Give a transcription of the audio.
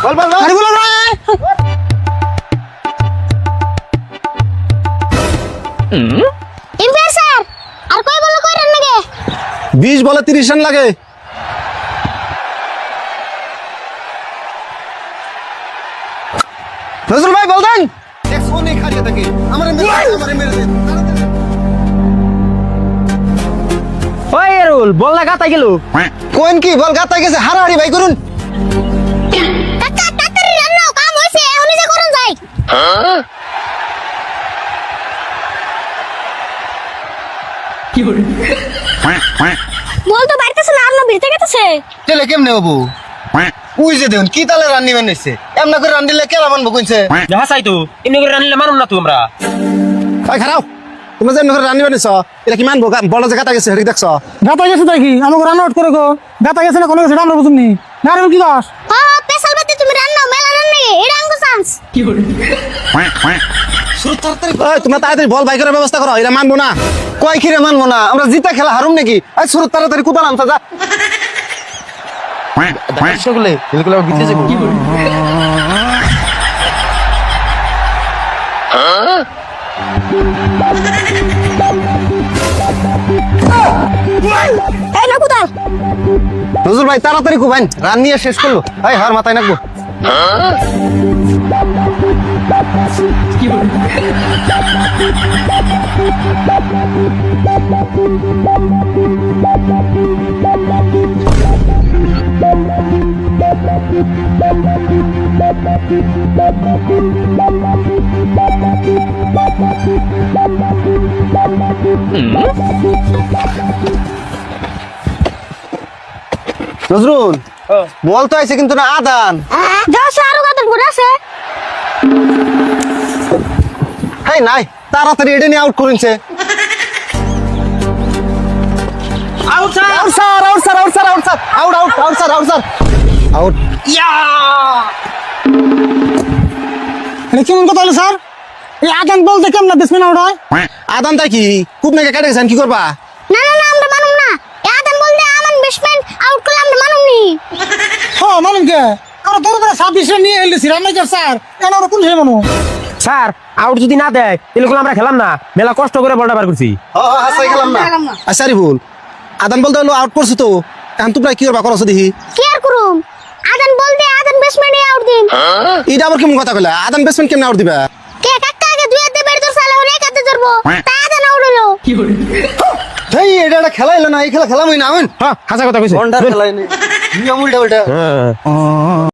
বল বল আরে বলো না এমপিআর স্যার আর কয় বল কই রান লাগে 20 বলে 30 রান লাগে নজরুল ভাই বল দেন দেখো নেই খারিয়ে থাকে আমারে মেরে দেন ওই এরুল বল না গাতাই গেল কোন কি বল গাতাই গেছে হারাহারি ভাই করুন কাকা তাড়াতাড়ি রান নাও কাম হইছে এখনই যে করুন যাই বল তো বাইতেছে না আর না ভিতরে গেছে তেলে কেমনে হবো উই যে দেন কি তালে রান নিবেন নিছে এমনা করে রান দিলে কেলা মানবো কইছে যাহা চাই তো এমনি করে রানলে মানুম না তো আমরা ভাই খারাপ তুমি যে এমনি করে রান নিবেন নিছ এটা কি মানবো বড় যে গাতা গেছে হেডি দেখছ গাতা গেছে তাই কি আমাকে রান আউট করে গো গাতা গেছে না কোনো কিছু আমরা বুঝুনি না রে কি দাস হ্যাঁ পেছাল বাদে তুমি রান নাও মেলা রান লাগে এটা আঙ্গো চান্স ওই তোমরা তাড়াতাড়ি বল বাই করার ব্যবস্থা করো এরা মানবো না কয় খিরে মানবো না আমরা জিতা খেলা হারুম নাকি আজ শুরু তাড়াতাড়ি কুতা নামতা যা সকলে এগুলো বিতে যাবো কি করি এই না কুদাল নজরুল ভাই তাড়াতাড়ি কুবাইন রান নিয়ে শেষ করলো ভাই হার মাথায় নাকবো নজরুল বল তো আইছে কিন্তু না আদান যাও আরো কত ঘুরে আছে হাই নাই তাড়াতাড়ি এটা নিয়ে আউট করেছে out sir out sir out sir out sir out sir out out out sir out sir out ইয়া এটা কেমন কথা হলো স্যার এই আদান বলতে কেমন না ব্যাটসম্যান আউট হয় আদান তাই কি খুব নাকি কেটে গেছেন কি করবা না না না আমরা মানুম না আদান বলতে আমান ব্যাটসম্যান আউট করলে আমরা মানুম নি হ্যাঁ মানুন কে আমরা দৌড় করে 26 রান নিয়ে এলছি রান নাই স্যার কেন আমরা কোন হে মানু স্যার আউট যদি না দেয় তাহলে আমরা খেলাম না মেলা কষ্ট করে বলটা বার করছি হ্যাঁ হাসাই গেলাম না আচ্ছা রিবুল আদান বলতে হলো আউট করছো তো এখন তোমরা কি করবা করছো দেখি কি আর করুম আদান বলতে আদান ব্যাটসম্যানই আউট দিন এটা আবার কেমন কথা কইলা আদান ব্যাটসম্যান কেমন আউট দিবা কে কাকা আগে দুই হাতে বের ধরছ আলো এক হাতে ধরবো তা আদান আউট হলো এই এটা একটা খেলা এলো না এই খেলা খেলামই না আমিন হ্যাঁ হাসা কথা কইছে ঘন্টার খেলা নেই নিয়ম উল্টা উল্টা হ্যাঁ